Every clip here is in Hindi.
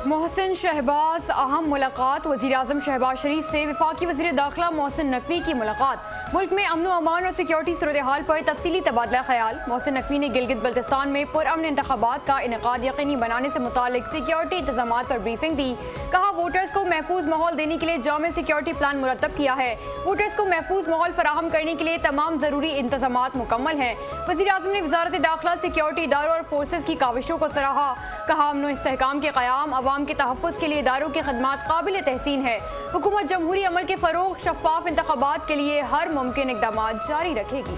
मोहसिन शहबाज अहम मुलाकात। वज़ीर-ए-आज़म शहबाज शरीफ से वफाकी वज़ीर दाखिला मोहसिन नकवी की मुलाकात। मुल्क में अमन अमान और सिक्योरिटी सूरत हाल पर तफसीली तबादला ख्याल। मोहसिन नकवी ने गिलगित बल्तिस्तान में पुरअमन इंतखाबात का इनेकाद यकीनी बनाने से मुतालिक सिक्योरिटी इंतजाम पर ब्रीफिंग दी। कहा वोटर्स को महफूज माहौल देने के लिए जामे सिक्योरिटी प्लान मुरतब किया है। वोटर्स को महफूज माहौल फराहम करने के लिए तमाम जरूरी इंतजामात मुकम्मल हैं। वज़ीर-ए-आज़म ने वज़ारत दाखिला सिक्योरिटी इदारों और फोर्सेज की काविशों को सराहा। कहा अमन इस्तेहकाम के क़याम अवाम के तहफ़्फ़ुज़ के लिए इदारों की खदमात काबिल तहसीन है। हुकूमत जमहूरी अमल के फ़रोग़ शफ़ाफ इंतखाबात के लिए हर मुमकिन इक़दामात जारी रखेगी।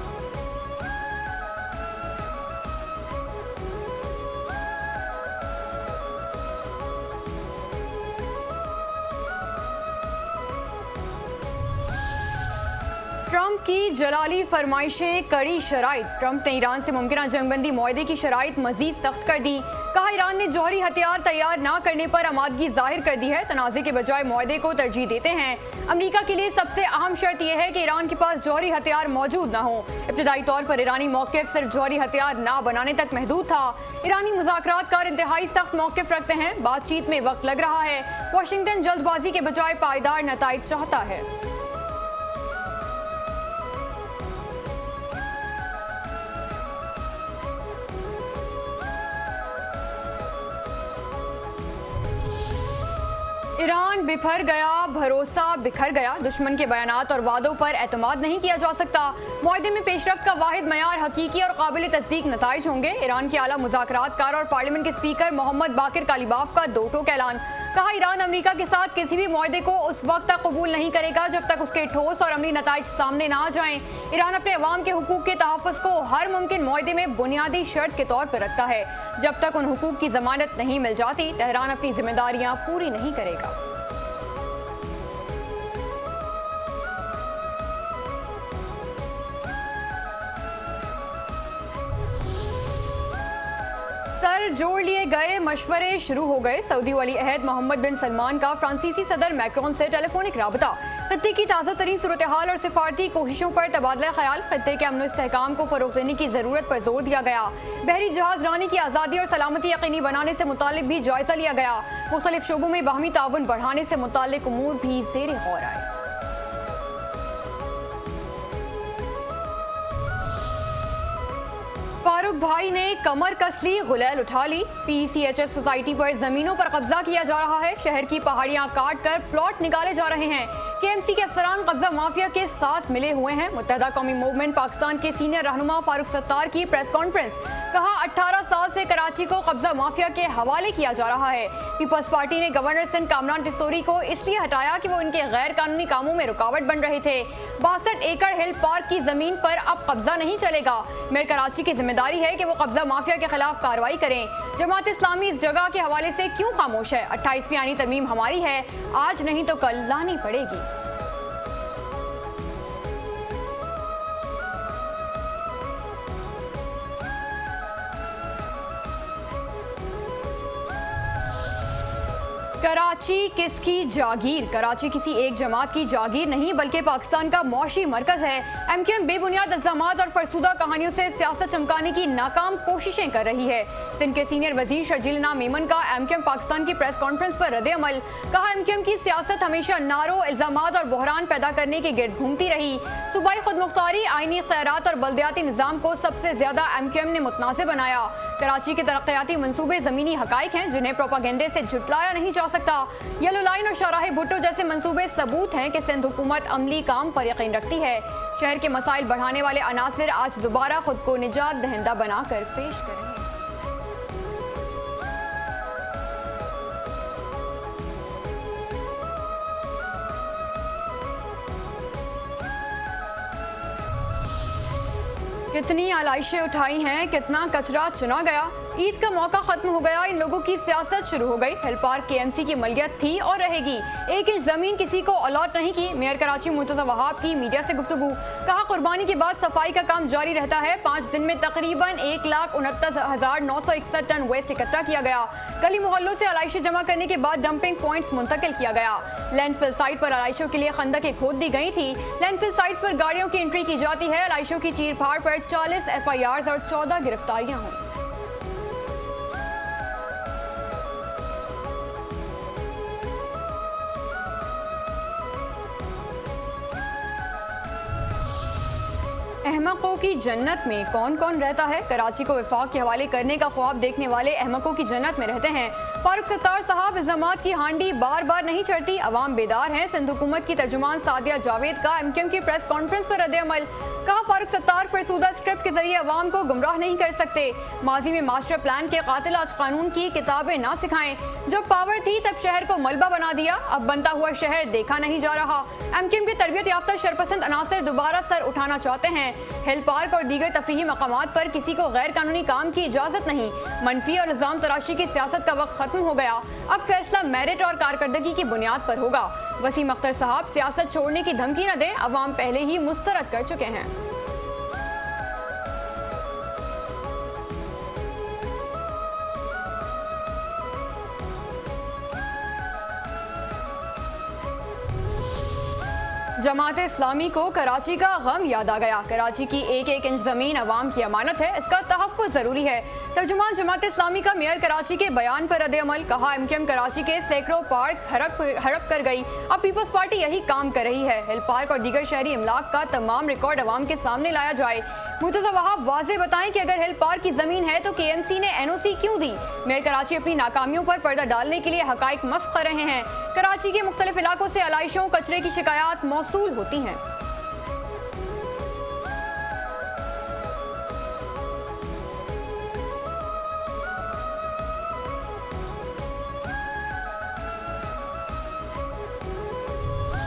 ट्रंप की जलाली फरमाइशें कड़ी शराइत। ट्रंप ने ईरान से मुमकिन जंगबंदी मुआहदे की शराइत मजीद सख्त कर दी। कहा ईरान ने जौहरी हथियार तैयार न करने पर आमादगी जाहिर कर दी है। तनाज़े के बजाय मुआहदे को तरजीह देते हैं। अमरीका के लिए सबसे अहम शर्त यह है कि ईरान के पास जौहरी हथियार मौजूद न हो। इब्तदाई तौर पर ईरानी मौक़िफ़ सिर्फ जौहरी हथियार न बनाने तक महदूद था। ईरानी मुज़ाकरातकार इंतहाई सख्त मौक़िफ़ रखते हैं। बातचीत में वक्त लग रहा है। वाशिंगटन जल्दबाजी के बजाय पायदार नताइज चाहता है। ईरान बिफर गया, भरोसा बिखर गया। दुश्मन के बयानात और वादों पर एतमाद नहीं किया जा सकता। मुआहदे में पेशरफ्त का वाहिद मयार हकीकी और काबिल तस्दीक नताइज होंगे। ईरान के आला मुज़ाकरातकार और पार्लियामेंट के स्पीकर मोहम्मद बाकिर कालिबाफ का दो टोक ऐलान। कहा ईरान अमरीका के साथ किसी भी मुआहदे को उस वक्त तक कबूल नहीं करेगा जब तक उसके ठोस और अमली नताइज सामने ना आ जाएं। ईरान अपने अवाम के हुकूक के तहफ़्फ़ुज़ को हर मुमकिन मुआहदे में बुनियादी शर्त के तौर पर रखता है। जब तक उन हुकूक की जमानत नहीं मिल जाती तेहरान अपनी जिम्मेदारियां पूरी नहीं करेगा। सर जोड़ लिए गए, मशवरे शुरू हो गए। सऊदी वली अहद मोहम्मद बिन सलमान का फ्रांसीसी सदर मैक्रोन से टेलीफोनिक राबता। खत्ते की ताज़ा तरीन सूरत हाल और सिफारती कोशिशों पर तबादला ख्याल। खत्ते के अमन इस्तेहकाम को फ़रोग़ देने की ज़रूरत पर जोर दिया गया। बहरी जहाज़ रानी की आज़ादी और सलामती यकीनी बनाने से मुतालिक भी जायज़ा लिया गया। मुख्तलिफ शोबों में बाहमी ताउन बढ़ाने से मुतालिक उमूर भी ज़ेरे गौर आए। फारूक भाई ने कमर कस ली, गुलैल उठा ली। PCHS सोसाइटी पर जमीनों पर कब्जा किया जा रहा है। शहर की पहाड़ियां काट कर प्लॉट निकाले जा रहे हैं। KMC के अफसरान कब्जा माफिया के साथ मिले हुए हैं। मुत्तहदा कौमी मूवमेंट पाकिस्तान के सीनियर रहनुमा फारूक सत्तार की प्रेस कॉन्फ्रेंस। कहा 18 साल से कराची को कब्जा माफिया के हवाले किया जा रहा है। पीपल्स पार्टी ने गवर्नर सिंध कामरान तिस्तोरी को इसलिए हटाया कि वो इनके गैर कानूनी कामों में रुकावट बन रहे थे। 62 एकड़ हिल पार्क की जमीन पर अब कब्जा नहीं चलेगा। मेयर कराची की जिम्मेदारी है कि वो कब्जा माफिया के खिलाफ कार्रवाई करें। जमात इस्लामी इस जगह के हवाले से क्यों खामोश है? 28वीं आईनी तरमीम हमारी है, आज नहीं तो कल लानी पड़ेगी। कराची किसकी जागीर? कराची किसी एक जमात की जागीर नहीं बल्कि पाकिस्तान का मौशी मरकज है। MQM बेबुनियाद इल्जामात और फरसुदा कहानियों से सियासत चमकाने की नाकाम कोशिशें कर रही है। सिंध के सीनियर वजीर शर्जील मेमन का MQM पाकिस्तान की प्रेस कॉन्फ्रेंस पर रद्द अमल। कहा MQM की सियासत हमेशा नारों, इल्जामात और बहरान पैदा करने के गिर्द घूमती रही। सूबाई खुदमुख्तारी, आईनी इख्तियारात और बल्दियाती निज़ाम को सबसे ज्यादा MQM ने मुतनासिब बनाया। कराची के तरक्याती मंसूबे ज़मीनी हकाइक हैं जिन्हें प्रोपागेंडे से झुटलाया नहीं जा सकता। येलो लाइन और शाहराह भुट्टो जैसे मंसूबे सबूत हैं कि सिंध हुकूमत अमली काम पर यकीन रखती है। शहर के मसाइल बढ़ाने वाले अनासिर आज दोबारा खुद को निजात दहिंदा बनाकर पेश करेंगे। कितनी आलाइशें उठाई हैं, कितना कचरा चुना गया। ईद का मौका खत्म हो गया, इन लोगों की सियासत शुरू हो गई। हिल पार्क KMC की मलकियत थी और रहेगी। 1 इंच जमीन किसी को अलॉट नहीं की। मेयर कराची मुर्तज़ा वहाब की मीडिया से गुफ्तगू। कहा कुर्बानी के बाद सफाई का काम जारी रहता है। 5 दिन में तकरीबन 1,69,961 टन वेस्ट इकट्ठा किया गया। गली मोहल्लों से आलाइशें जमा करने के बाद डंपिंग पॉइंट्स मुंतकिल किया गया। लैंडफिल साइट पर आलाइशों के लिए खंदकें खोद दी गई थी। लैंडफिल साइट पर गाड़ियों की एंट्री की जाती है। आलाइशों की चीर फाड़ पर 40 FIRs और 14 गिरफ्तारियां हुई। अहमकों की जन्नत में कौन कौन रहता है? कराची को वफाक के हवाले करने का ख्वाब देखने वाले अहमकों की जन्नत में रहते हैं। फारूक सत्तार साहब, इल्जामात की हांडी बार बार नहीं चढ़ती, अवाम बेदार हैं। सिंध हुकूमत की तर्जुमान सादिया जावेद का MQM की प्रेस कॉन्फ्रेंस पर रद्द-ए-अमल। कहा, फारूक सत्तार फरसूदा स्क्रिप्ट के जरिए अवाम को गुमराह नहीं कर सकते। माजी में मास्टर प्लान के कातिल आज कानून की किताबें ना सिखाएं। जब पावर थी तब शहर को मलबा बना दिया, अब बनता हुआ शहर देखा नहीं जा रहा। MQM के तरबियत याफ्ता शरपसंद अनासर दोबारा सर उठाना चाहते हैं। हिल पार्क और दीगर तफरीही मकामात पर किसी को गैर कानूनी काम की इजाजत नहीं। मनफी और इल्जाम तराशी की सियासत का वक्त खत्म हो गया। अब फैसला मेरिट और कारकर्दगी की बुनियाद पर होगा। वसीम अख्तर साहब, सियासत छोड़ने की धमकी न दें, अवाम पहले ही मुस्तरद कर चुके हैं। जमात इस्लामी को कराची का गम याद आ गया। कराची की एक एक इंच जमीन अवाम की अमानत है, इसका तहफ़्फ़ुज़ जरूरी है। तर्जुमान जमात इस्लामी का मेयर कराची के बयान पर रद्द-ए-अमल। कहा, MQM कराची के सैकड़ों पार्क हड़प कर गई, अब पीपल्स पार्टी यही काम कर रही है। हिल पार्क और दीगर शहरी इमलाक का तमाम रिकॉर्ड अवाम के सामने लाया जाए। मुर्तज़ा वहाब वाज़े बताएं कि अगर हिल पार्क की जमीन है तो KMC ने NOC क्यों दी? मेयर कराची अपनी नाकामियों पर पर्दा डालने के लिए हकाइक मस्ख़ कर रहे हैं। कराची के मुख्तलिफ इलाकों से आलाइशों, कचरे की शिकायत मौसूल होती हैं।